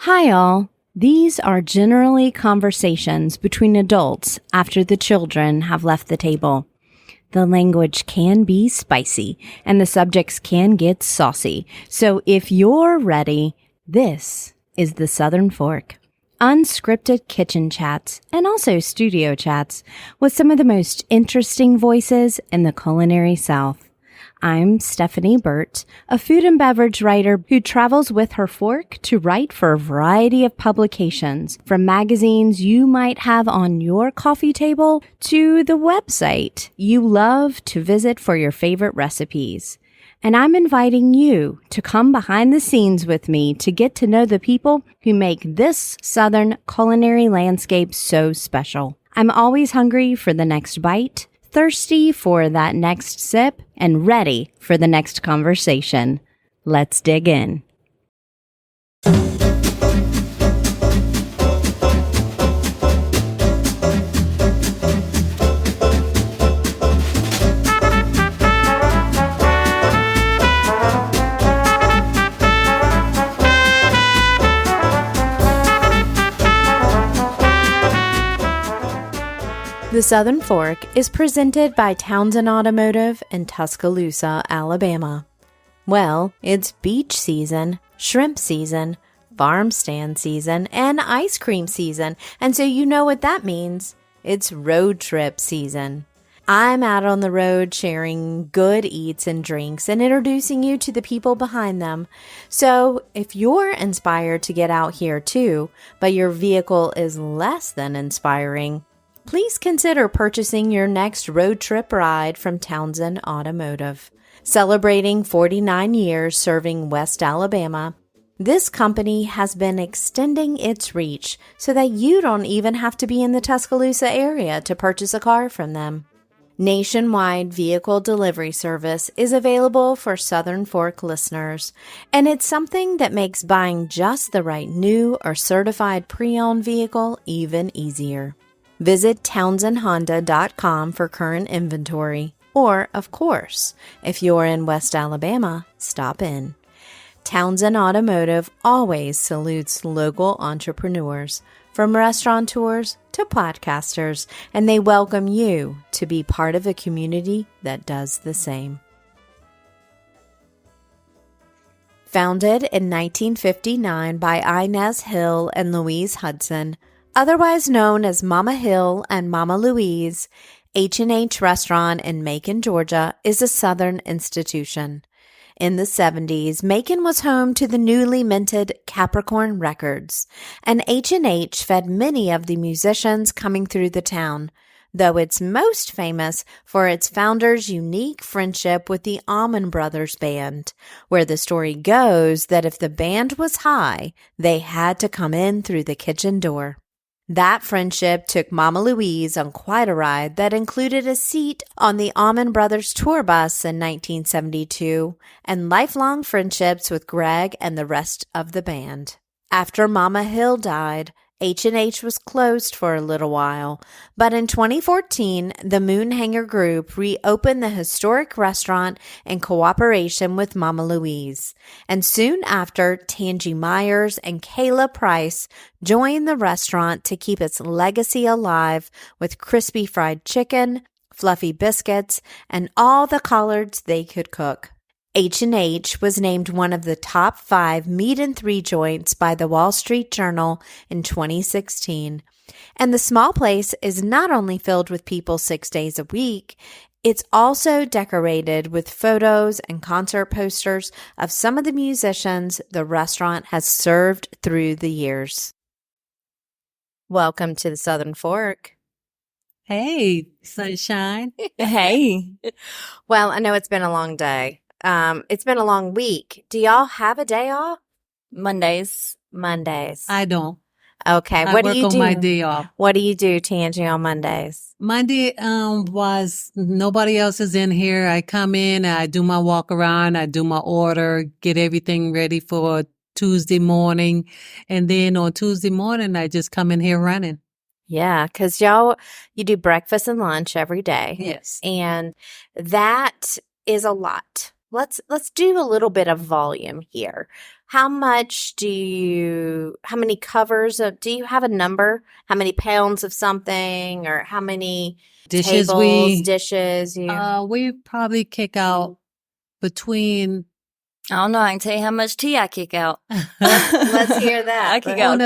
Hi, all. These are generally conversations between adults after the children have left the table. The language can be spicy and the subjects can get saucy. So if you're ready, this is the Southern Fork. Unscripted kitchen chats and also studio chats with some of the most interesting voices in the culinary South. I'm Stephanie Burt, a food and beverage writer who travels with her fork to write for a variety of publications, from magazines you might have on your coffee table to the website you love to visit for your favorite recipes. And I'm inviting you to come behind the scenes with me to get to know the people who make this Southern culinary landscape so special. I'm always hungry for the next bite, thirsty for that next sip, and ready for the next conversation. Let's dig in. The Southern Fork is presented by Townsend Automotive in Tuscaloosa, Alabama. Well, it's beach season, shrimp season, farm stand season, and ice cream season, and so you know what that means. It's road trip season. I'm out on the road sharing good eats and drinks and introducing you to the people behind them. So if you're inspired to get out here too, but your vehicle is less than inspiring, please consider purchasing your next road trip ride from Townsend Automotive. Celebrating 49 years serving West Alabama, this company has been extending its reach so that you don't even have to be in the Tuscaloosa area to purchase a car from them. Nationwide vehicle delivery service is available for Southern Fork listeners, and it's something that makes buying just the right new or certified pre-owned vehicle even easier. Visit townsendhonda.com for current inventory, or, of course, if you're in West Alabama, stop in. Townsend Automotive always salutes local entrepreneurs, from restaurateurs to podcasters, and they welcome you to be part of a community that does the same. Founded in 1959 by Inez Hill and Louise Hudson, otherwise known as Mama Hill and Mama Louise, H&H Restaurant in Macon, Georgia, is a Southern institution. In the 70s, Macon was home to the newly minted Capricorn Records, and H&H fed many of the musicians coming through the town, though it's most famous for its founder's unique friendship with the Allman Brothers Band, where the story goes that if the band was high, they had to come in through the kitchen door. That friendship took Mama Louise on quite a ride that included a seat on the Allman Brothers tour bus in 1972 and lifelong friendships with Gregg and the rest of the band. After Mama Hill died, H&H was closed for a little while, but in 2014, the Moonhanger Group reopened the historic restaurant in cooperation with Mama Louise. And soon after, Tangie Myers and Kayla Price joined the restaurant to keep its legacy alive with crispy fried chicken, fluffy biscuits, and all the collards they could cook. H&H was named one of the top 5 meat and 3 joints by the Wall Street Journal in 2016. And the small place is not only filled with people 6 days a week, it's also decorated with photos and concert posters of some of the musicians the restaurant has served through the years. Welcome to the Southern Fork. Hey, sunshine. Hey. Well, I know it's been a long day. It's been a long week. Do y'all have a day off? Mondays. I don't. Okay. I What work do you on do? my day off. What do you do, Tangie, on Mondays? Monday was nobody else is in here. I come in, I do my walk around, I do my order, get everything ready for Tuesday morning, and then on Tuesday morning I just come in here running. Yeah, because you do breakfast and lunch every day. Yes. And that is a lot. Let's do a little bit of volume here. how many covers do you have a number? How many pounds of something, or how many Dishes dishes? we probably kick out between I don't know. I can tell you how much tea I kick out. Let's hear that. I kick out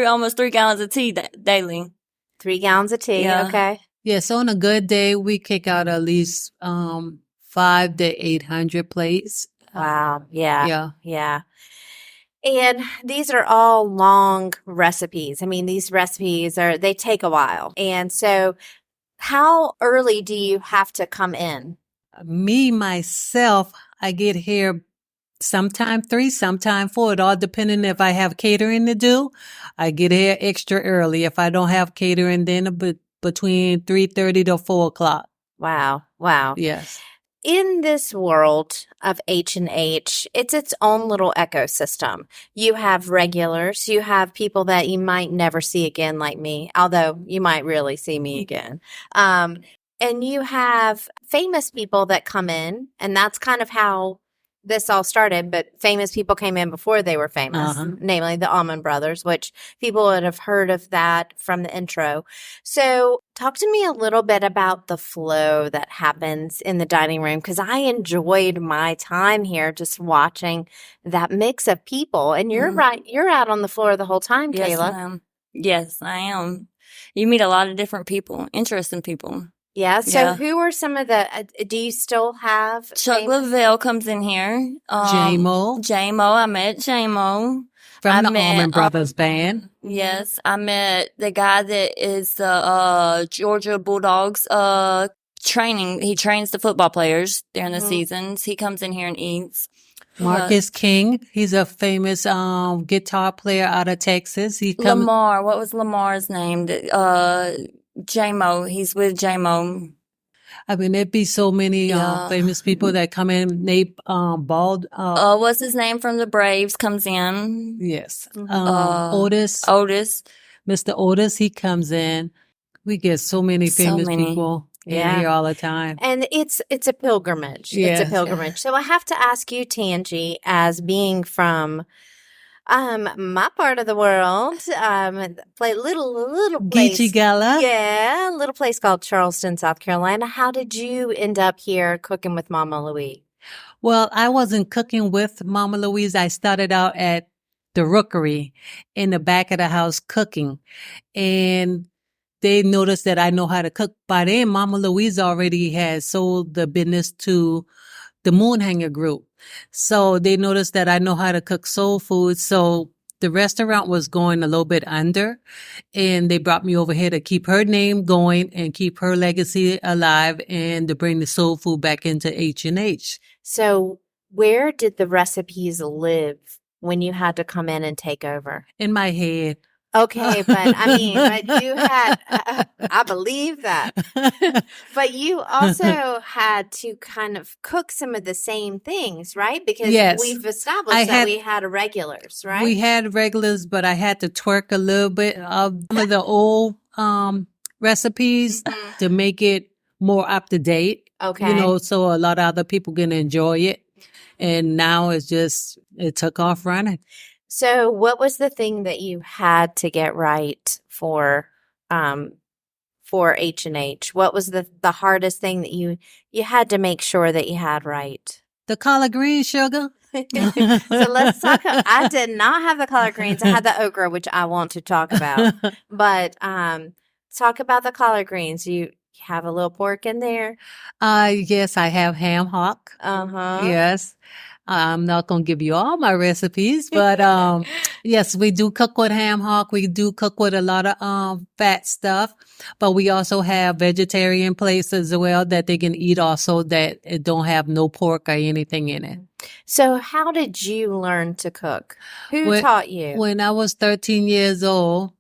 almost 3 gallons of tea daily. 3 gallons of tea. Yeah. Okay. Yes, on a good day, we kick out at least 500 to 800 plates. Wow. Yeah. Yeah. Yeah. And these are all long recipes. I mean, these recipes they take a while. And so how early do you have to come in? Me, myself, I get here sometime 3, sometime 4. It all depending if I have catering to do. I get here extra early. If I don't have catering, then between 3:30 to 4 o'clock. Wow. Wow. Yes. In this world of H&H, it's its own little ecosystem. You have regulars. You have people that you might never see again, like me, although you might really see me again. And you have famous people that come in, and that's kind of how this all started, but famous people came in before they were famous, namely the Allman Brothers, which people would have heard of that from the intro. So talk to me a little bit about the flow that happens in the dining room, because I enjoyed my time here just watching that mix of people. And you're right, you're out on the floor the whole time, Kayla. Yes, I am. You meet a lot of different people, interesting people. Yeah. So who are some of the, do you still have? Chuck Lavelle comes in here. J-Mo. I met J-Mo. From the Allman Brothers Band. Yes. I met the guy that is the Georgia Bulldogs training. He trains the football players during the seasons. He comes in here and eats. Marcus King. He's a famous guitar player out of Texas. Lamar. What was Lamar's name? J-Mo. He's with J-Mo. I mean, there'd be so many famous people that come in. Nate Bald. What's his name from the Braves comes in? Yes. Otis. Mr. Otis, he comes in. We get so many famous people in here all the time. And it's a pilgrimage. Yes. It's a pilgrimage. So I have to ask you, Tangie, as being from my part of the world, play little place. Geechee Gala. Yeah, a little place called Charleston, South Carolina. How did you end up here cooking with Mama Louise? Well, I wasn't cooking with Mama Louise. I started out at the Rookery in the back of the house cooking. And they noticed that I know how to cook. By then, Mama Louise already had sold the business to the Moonhanger Group. So they noticed that I know how to cook soul food. So the restaurant was going a little bit under, and they brought me over here to keep her name going and keep her legacy alive and to bring the soul food back into H&H. So where did the recipes live when you had to come in and take over? In my head. Okay, but I mean, but you had, I believe that, but you also had to kind of cook some of the same things, right? Because we've established that we had regulars, right? We had regulars, but I had to twerk a little bit of some of the old recipes to make it more up to date. Okay. You know, so a lot of other people can enjoy it. And now it took off running. So what was the thing that you had to get right for H&H? What was the hardest thing that you had to make sure that you had right? The collard green, sugar. So let's talk. I did not have the collard greens. I had the okra, which I want to talk about. But talk about the collard greens. You have a little pork in there? Yes, I have ham hock. Yes. I'm not going to give you all my recipes, but yes, we do cook with ham hock. We do cook with a lot of fat stuff, but we also have vegetarian places as well that they can eat also that it don't have no pork or anything in it. So how did you learn to cook? Who taught you? When I was 13 years old,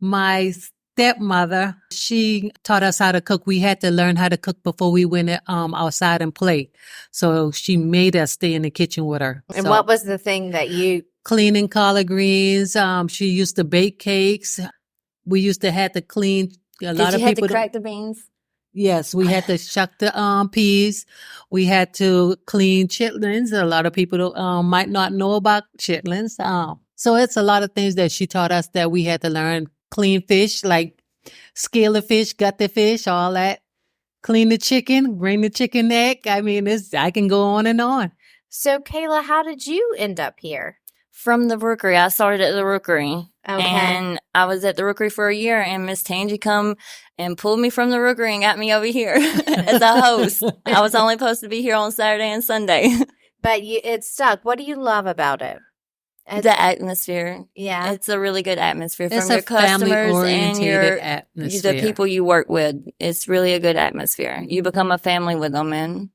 my stepmother, she taught us how to cook. We had to learn how to cook before we went outside and play. So she made us stay in the kitchen with her. And what was the thing that you... Cleaning collard greens. She used to bake cakes. We used to have to clean. Did you have to crack the beans? Yes, we had to shuck the peas. We had to clean chitlins. A lot of people might not know about chitlins. So it's a lot of things that she taught us that we had to learn. Clean fish, like scale the fish, gut the fish, all that. Clean the chicken, bring the chicken neck. I mean, I can go on and on. So, Kayla, how did you end up here? From the rookery. I started at the rookery. Okay. And I was at the rookery for a year, and Miss Tangie come and pulled me from the rookery and got me over here as a host. I was only supposed to be here on Saturday and Sunday. But it stuck. What do you love about it? The atmosphere. Yeah. It's a really good atmosphere It's from your a customers and family-oriented atmosphere. the people you work with. It's really a good atmosphere. You become a family with them, and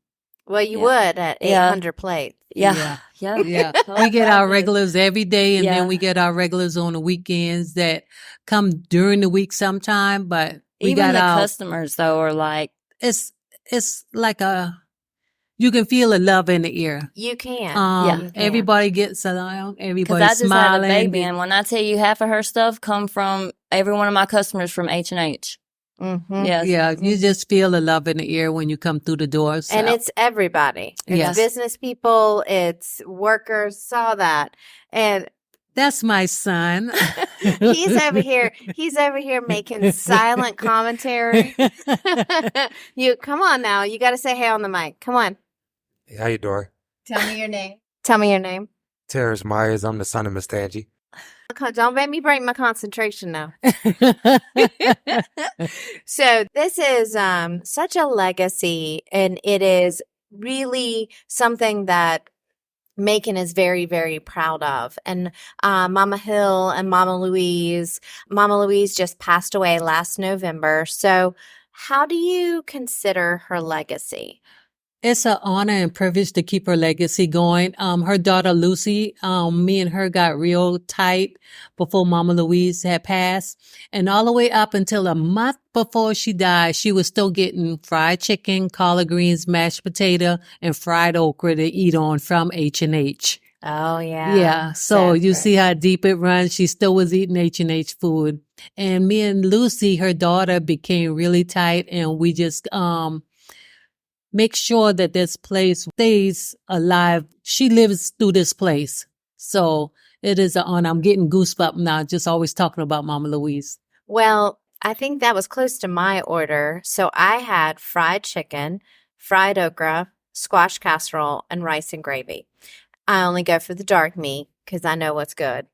well, you would at 800 plates. Yeah. We get our regulars every day, and then we get our regulars on the weekends that come during the week sometime. But we even got the our customers though are like it's like you can feel the love in the air. You can. Yeah, everybody gets along. Everybody because I just smiling. had a baby, and when I tell you half of her stuff come from every one of my customers from H&H. Mm-hmm. Yes. Yeah, you just feel the love in the air when you come through the doors. So. And it's everybody. It's business people. It's workers. Saw that. And that's my son. He's over here making silent commentary. You come on now. You got to say hey on the mic. Come on. Hey, how you doing? Tell me your name. Tell me your name. Terrence Myers. I'm the son of Miss Tangie. Don't make me break my concentration now. So this is such a legacy, and it is really something that Macon is very, very proud of. And Mama Hill and Mama Louise just passed away last November. So how do you consider her legacy? It's an honor and privilege to keep her legacy going. Her daughter, Lucy, me and her got real tight before Mama Louise had passed. And all the way up until a month before she died, she was still getting fried chicken, collard greens, mashed potato, and fried okra to eat on from H&H. Oh, yeah. Yeah. So you see how deep it runs. She still was eating H&H food. And me and Lucy, her daughter, became really tight, and we just, make sure that this place stays alive. She lives through this place. So it is an honor. I'm getting goosebumps now, just always talking about Mama Louise. Well, I think that was close to my order. So I had fried chicken, fried okra, squash casserole, and rice and gravy. I only go for the dark meat because I know what's good.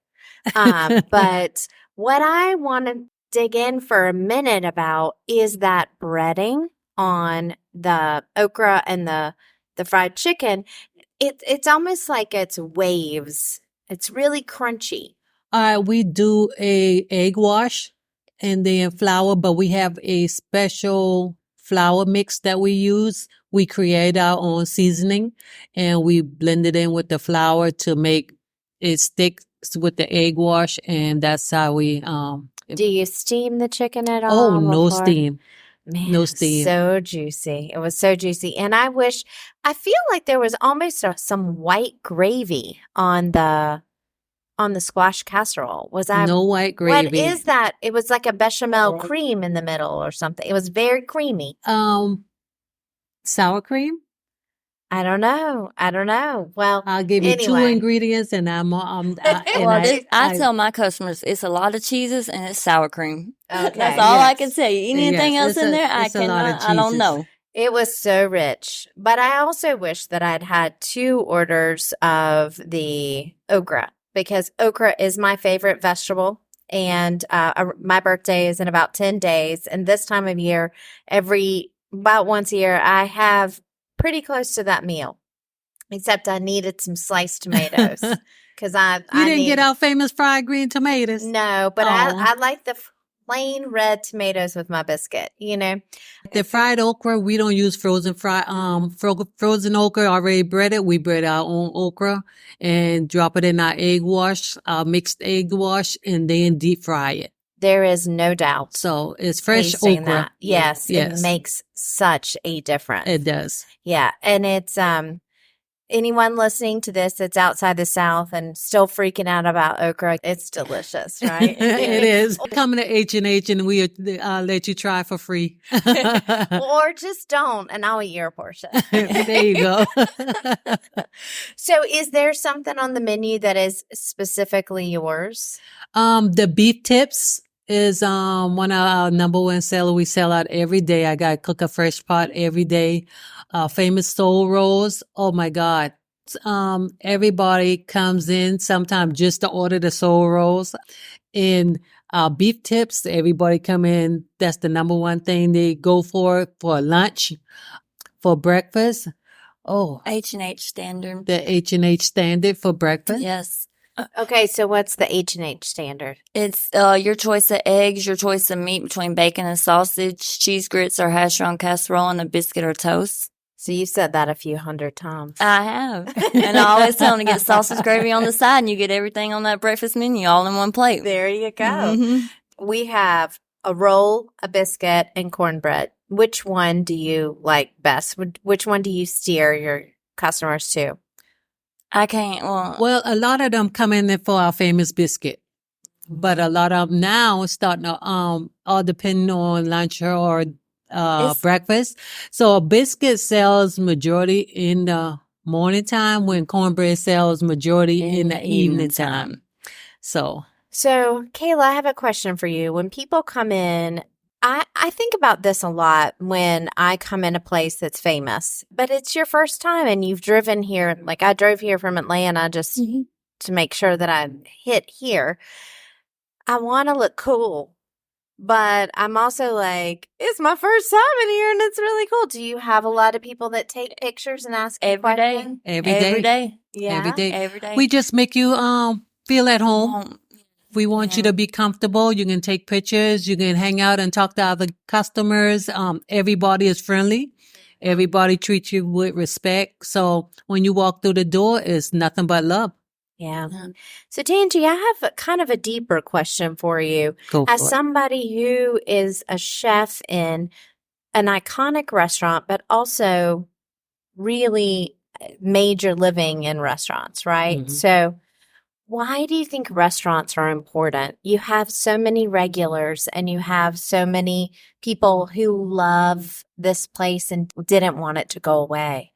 But what I want to dig in for a minute about is that breading on the okra and the fried chicken. It's almost like it's waves. It's really crunchy. We do a egg wash and then flour, but we have a special flour mix that we use. We create our own seasoning, and we blend it in with the flour to make it stick with the egg wash, and that's how we Do you steam the chicken at all? Oh, no steam. Man, no steam. So juicy. It was so juicy. And I feel like there was almost some white gravy on the squash casserole. No white gravy. What is that? It was like a bechamel cream in the middle or something. It was very creamy. Sour cream? I don't know. Well, I'll give you two ingredients, and I tell my customers it's a lot of cheeses and it's sour cream. Okay. That's all I can tell you. Anything else in there, I don't know. It was so rich. But I also wish that I'd had 2 orders of the okra, because okra is my favorite vegetable. And my birthday is in about 10 days. And this time of year, about once a year, I have pretty close to that meal, except I needed some sliced tomatoes because you didn't get our famous fried green tomatoes. No, but I like the plain red tomatoes with my biscuit. You know, the fried okra, we don't use frozen okra already breaded. We bread our own okra and drop it in our egg wash, our mixed egg wash, and then deep fry it. There is no doubt. So it's fresh okra. That. Yes, it makes such a difference. It does. Yeah, and it's anyone listening to this that's outside the South and still freaking out about okra, it's delicious, right? It is. Coming to H&H and we'll let you try for free. Or just don't, and I'll eat your portion. There you go. So is there something on the menu that is specifically yours? The beef tips is one of our number one seller. We sell out every day. I got to cook a fresh pot every day. Famous soul rolls. Oh my God. Everybody comes in sometimes just to order the soul rolls. And beef tips, everybody come in. That's the number one thing they go for lunch, for breakfast. Oh, H&H standard. the H&H standard for breakfast. Yes. Okay, so what's the H&H standard? It's your choice of eggs, your choice of meat between bacon and sausage, cheese grits or hash brown casserole, and a biscuit or toast. So you've said that a few hundred times. I have. And I always tell them to get sausage gravy on the side, and you get everything on that breakfast menu all in one plate. There you go. Mhm. We have a roll, a biscuit, and cornbread. Which one do you like best? Which one do you steer your customers to? I can't. Well, a lot of them come in there for our famous biscuit, but a lot of them now starting to all depending on lunch or breakfast. So a biscuit sells majority in the morning time, when cornbread sells majority in the evening time. So Kayla, I have a question for you. When people come in, I think about this a lot when I come in a place that's famous, but it's your first time and you've driven here. Like I drove here from Atlanta just to make sure that I hit here. I want to look cool, but I'm also like, it's my first time in here and it's really cool. Do you have a lot of people that take pictures and ask every day. questions? every day. Yeah. Every day. We just make you feel at home. We want you to be comfortable. You can take pictures. You can hang out and talk to other customers. Everybody is friendly. Everybody treats you with respect. So when you walk through the door, it's nothing but love. Yeah. So Tangie, I have kind of a deeper question for you. Go for As it. somebody who is a chef in an iconic restaurant, but also really major living in restaurants, right? Mhm. So why do you think restaurants are important? You have so many regulars and you have so many people who love this place and didn't want it to go away.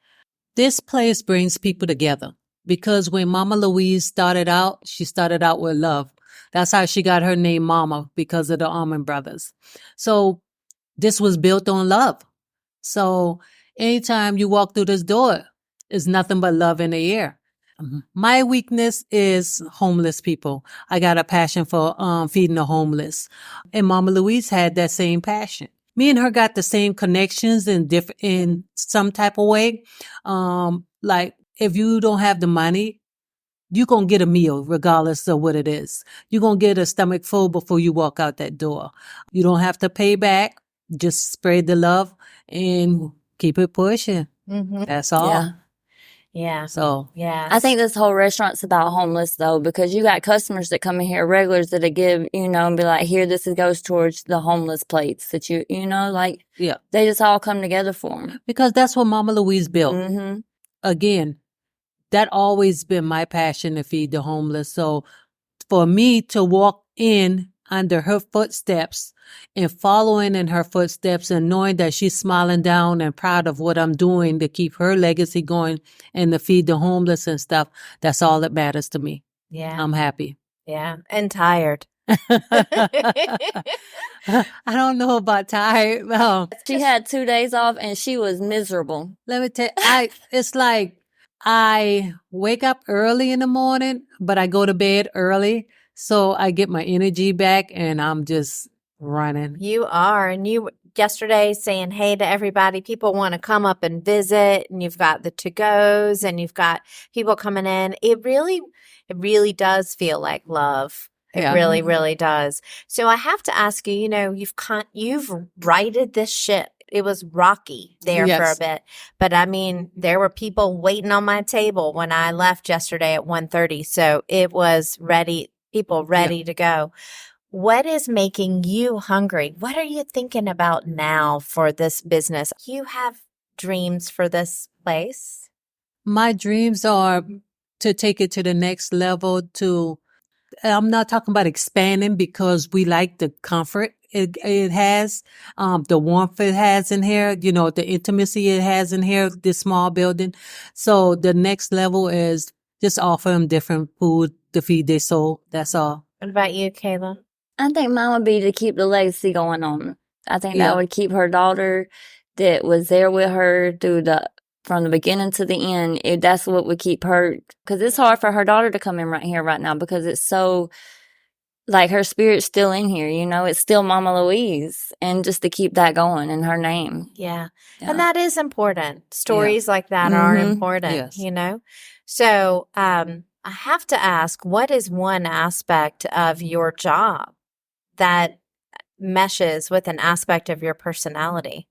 This place brings people together, because when Mama Louise started out, she started out with love. That's how she got her name Mama, because of the Allman Brothers. So this was built on love. So anytime you walk through this door, it's nothing but love in the air. My weakness is homeless people. I got a passion for feeding the homeless. And Mama Louise had that same passion. Me and her got the same connections in some type of way. Like if you don't have the money, you're going to get a meal regardless of what it is. You're going to get a stomach full before you walk out that door. You don't have to pay back. Just spread the love and keep it pushing. Mm-hmm. That's all. Yeah. Yeah. So Yeah. I think this whole restaurant's about homeless though, because you got customers that come in here, regulars that'll give, and be like, here, this goes towards the homeless plates that yeah, they just all come together for them. because that's what Mama Louise built. Mm-hmm. Again, that always been my passion, to feed the homeless. So for me to walk in under her footsteps and following in her footsteps and knowing that she's smiling down and proud of what I'm doing to keep her legacy going and to feed the homeless and stuff, that's all that matters to me. Yeah. I'm happy. Yeah. And tired. I don't know about tired. She had 2 days off and she was miserable. Let me tell you, it's like I wake up early in the morning, but I go to bed early. So I get my energy back and I'm just running. You are. And you yesterday saying hey to everybody. People want to come up and visit, and you've got the to-goes and you've got people coming in. It really does feel like love. It Yeah. really, really does. So I have to ask you, you've righted this ship. It was rocky there for a Yes. bit. But I mean, there were people waiting on my table when I left yesterday at 1:30. So it was ready, people ready to go. What is making you hungry? What are you thinking about now for this business? You have dreams for this place? My dreams are to take it to the next level. I'm not talking about expanding because we like the comfort it has, the warmth it has in here, the intimacy it has in here, this small building. So the next level is just offer them different food to feed their soul. That's all. What about you, Kayla? I think mine would be to keep the legacy going on. I think Yeah. that would keep her daughter that was there with her from the beginning to the end. That's what would keep her, because it's hard for her daughter to come in right here, right now, because it's so, like, her spirit's still in here, it's still Mama Louise, and just to keep that going in her name. Yeah. Yeah. And that is important. Stories like that are Mhm. important, Yes. So, I have to ask, what is one aspect of your job that meshes with an aspect of your personality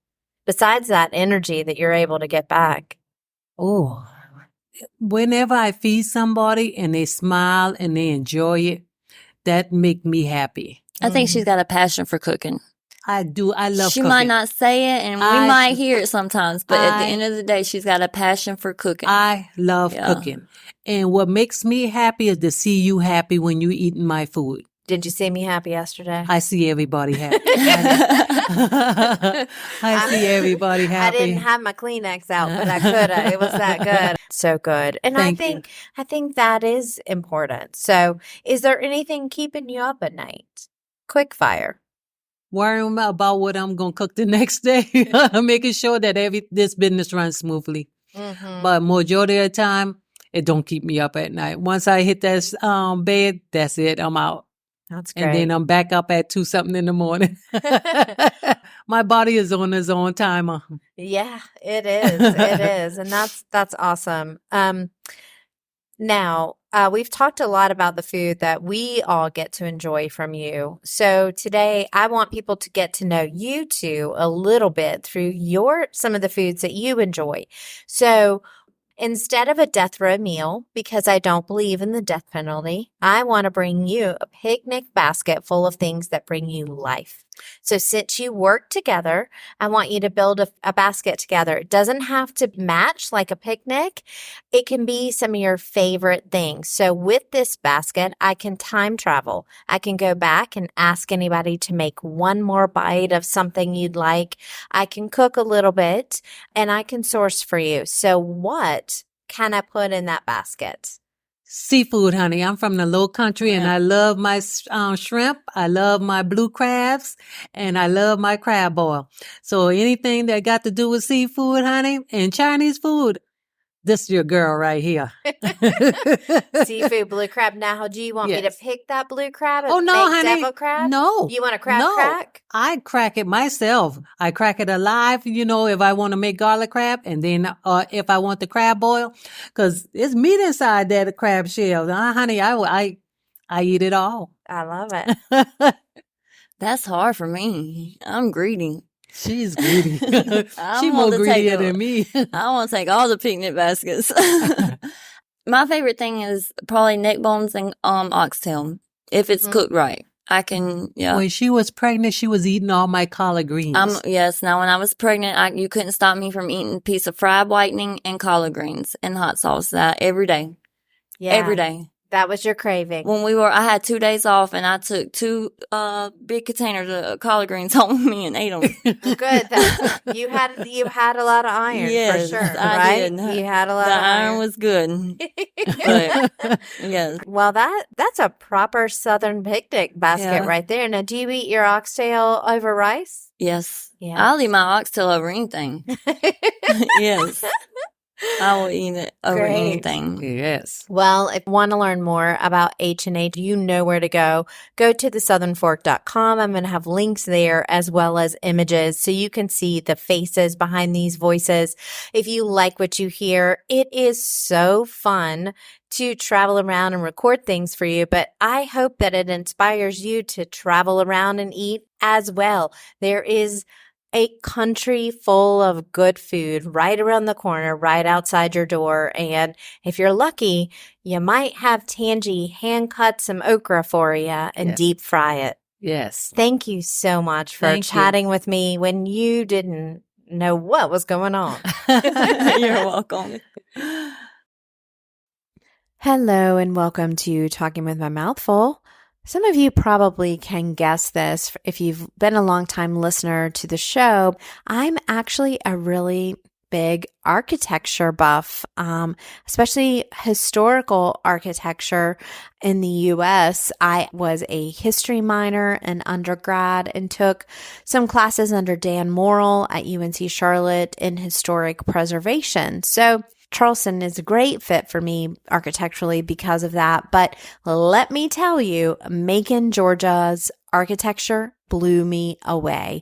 besides that energy that you're able to get back? Oh, whenever I feed somebody and they smile and they enjoy it, that make me happy. I think she's got a passion for cooking. I do. I love She cooking. might not say it, and we might hear it sometimes, but at the end of the day, she's got a passion for cooking. I love Yeah. cooking. And what makes me happy is to see you happy when you eating my food. Did you see me happy yesterday? I see everybody happy. I see everybody happy. I didn't have my Kleenex out, but I could have. It was that good. So good. And Thank I think that is important. So is there anything keeping you up at night? Quick fire. Worrying about what I'm going to cook the next day. Making sure that this business runs smoothly. Mm-hmm. But majority of the time, it don't keep me up at night. Once I hit that bed, that's it. I'm out. That's great. And then I'm back up at 2-something in the morning. My body is on its own timer. Yeah, it is. It is. And that's awesome. Now, we've talked a lot about the food that we all get to enjoy from you. So today I want people to get to know you two a little bit through some of the foods that you enjoy. So instead of a death row meal, because I don't believe in the death penalty, I want to bring you a picnic basket full of things that bring you life. So since you work together, I want you to build a basket together. It doesn't have to match like a picnic. It can be some of your favorite things. So with this basket, I can time travel. I can go back and ask anybody to make one more bite of something you'd like. I can cook a little bit and I can source for you. So what can I put in that basket? Seafood, honey. I'm from the low country and I love my shrimp. I love my blue crabs and I love my crab boil. So anything that got to do with seafood, honey, and Chinese food, this is your girl right here. Seafood, blue crab. Now, do you want me to Yes. pick that blue crab? Oh, no, make honey. devil crab? No. You want a crab No. crack? I crack it myself. I crack it alive, if I want to make garlic crab, and then if I want the crab boil, because it's meat inside that crab shell. Honey, I eat it all. I love it. That's hard for me. I'm greedy. She's greedy. I She want more to take greedier a- than me. I want to take all the picnic baskets. My favorite thing is probably neck bones and oxtail. If it's cooked right, I can. Yeah. When she was pregnant, she was eating all my collard greens. Yes. Now, when I was pregnant, you couldn't stop me from eating a piece of fried whitening and collard greens and hot sauce. That every day. Yeah. Every day. That was your craving. When I had 2 days off, and I took 2 big containers of collard greens home with me and ate them. Good. You had a lot of iron Yes, for sure, I right? did. You had a lot The of iron was good. But, yes. Well, that's a proper Southern picnic basket Yeah. right there. Now, do you eat your oxtail over rice? Yes. Yeah. I'll eat my oxtail over anything. Yes. I will eat it over Great. anything. Yes. Well, if you want to learn more about H&H, you know where to go. Go to thesouthernfork.com. I'm going to have links there as well as images so you can see the faces behind these voices. If you like what you hear, it is so fun to travel around and record things for you, but I hope that it inspires you to travel around and eat as well. There is a country full of good food right around the corner, right outside your door. And if you're lucky, you might have Tangie hand cut some okra for you and Yes. deep fry it. Yes. Thank you so much for Thank you. chatting with me when you didn't know what was going on. You're welcome. Hello and welcome to Talking with My Mouth Full. Some of you probably can guess this if you've been a long-time listener to the show. I'm actually a really big architecture buff, especially historical architecture in the U.S. I was a history minor in undergrad and took some classes under Dan Morrill at UNC Charlotte in historic preservation. So Charleston is a great fit for me architecturally because of that. But let me tell you, Macon, Georgia's architecture blew me away.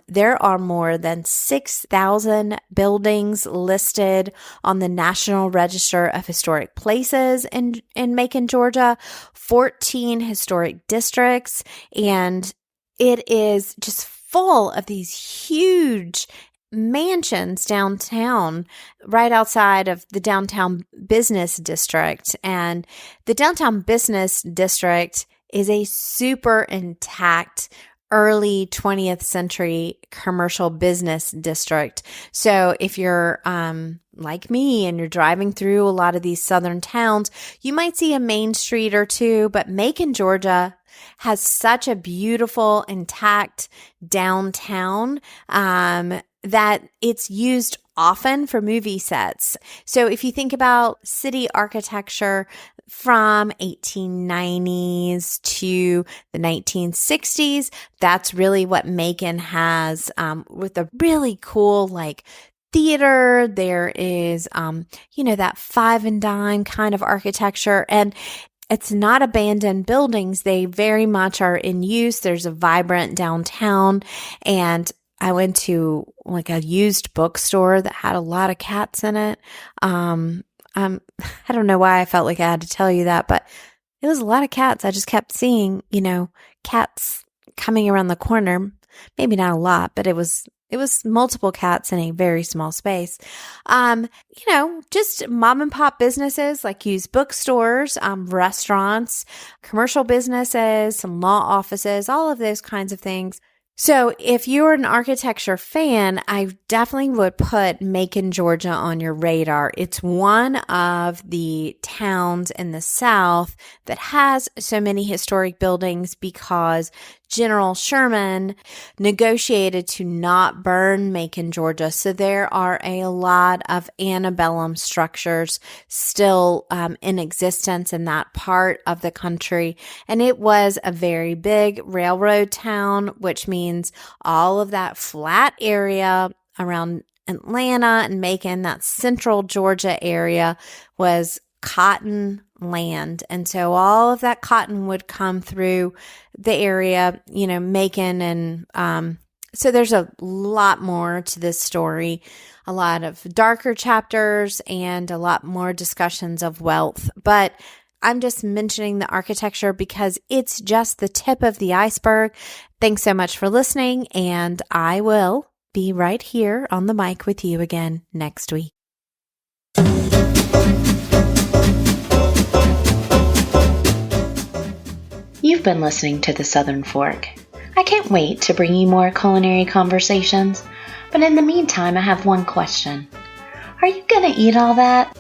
There are more than 6,000 buildings listed on the National Register of Historic Places in Macon, Georgia, 14 historic districts, and it is just full of these huge mansions downtown, right outside of the downtown business district. And the downtown business district is a super intact early 20th century commercial business district. So if you're like me and you're driving through a lot of these southern towns, you might see a main street or two, but Macon, Georgia has such a beautiful, intact downtown that it's used often for movie sets. So if you think about city architecture from 1890s to the 1960s, that's really what Macon has, with a really cool, like, theater. There is, that five and dime kind of architecture, and it's not abandoned buildings. They very much are in use. There's a vibrant downtown, and I went to like a used bookstore that had a lot of cats in it. I don't know why I felt like I had to tell you that, but it was a lot of cats. I just kept seeing, cats coming around the corner. Maybe not a lot, but it was multiple cats in a very small space. Just mom and pop businesses like used bookstores, restaurants, commercial businesses, some law offices, all of those kinds of things. So if you're an architecture fan, I definitely would put Macon, Georgia on your radar. It's one of the towns in the South that has so many historic buildings because General Sherman negotiated to not burn Macon, Georgia. So there are a lot of antebellum structures still in existence in that part of the country. And it was a very big railroad town, which means all of that flat area around Atlanta and Macon, that central Georgia area, was cotton land. And so all of that cotton would come through the area, Macon. And so there's a lot more to this story, a lot of darker chapters and a lot more discussions of wealth. But I'm just mentioning the architecture because it's just the tip of the iceberg. Thanks so much for listening, and I will be right here on the mic with you again next week. You've been listening to The Southern Fork. I can't wait to bring you more culinary conversations, but in the meantime, I have one question. Are you gonna eat all that?